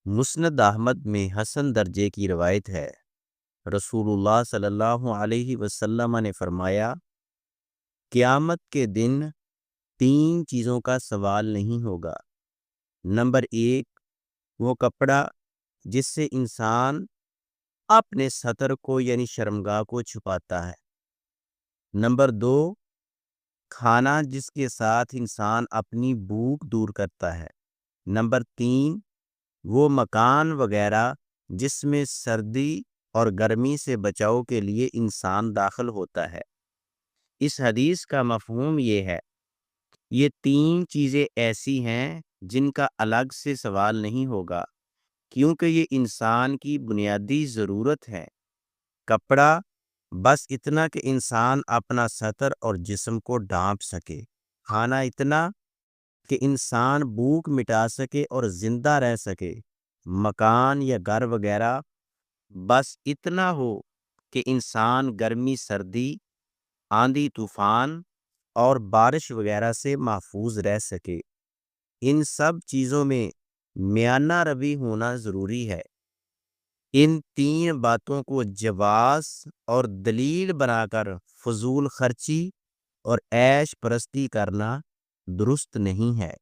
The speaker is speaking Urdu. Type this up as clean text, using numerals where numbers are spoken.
مسند احمد میں حسن درجے کی روایت ہے۔ رسول اللہ صلی اللہ علیہ وسلم نے فرمایا، قیامت کے دن 3 چیزوں کا سوال نہیں ہوگا۔ نمبر 1، وہ کپڑا جس سے انسان اپنے ستر کو یعنی شرمگاہ کو چھپاتا ہے۔ نمبر 2، کھانا جس کے ساتھ انسان اپنی بھوک دور کرتا ہے۔ نمبر 3، وہ مکان وغیرہ جس میں سردی اور گرمی سے بچاؤ کے لیے انسان داخل ہوتا ہے۔ اس حدیث کا مفہوم یہ ہے، یہ 3 چیزیں ایسی ہیں جن کا الگ سے سوال نہیں ہوگا، کیونکہ یہ انسان کی بنیادی ضرورت ہے۔ کپڑا بس اتنا کہ انسان اپنا سطر اور جسم کو ڈھانپ سکے۔ کھانا اتنا کہ انسان بھوک مٹا سکے اور زندہ رہ سکے۔ مکان یا گھر وغیرہ بس اتنا ہو کہ انسان گرمی، سردی، آندھی طوفان اور بارش وغیرہ سے محفوظ رہ سکے۔ ان سب چیزوں میں میانہ روی ہونا ضروری ہے۔ ان 3 باتوں کو جواز اور دلیل بنا کر فضول خرچی اور عیش پرستی کرنا درست نہیں ہے۔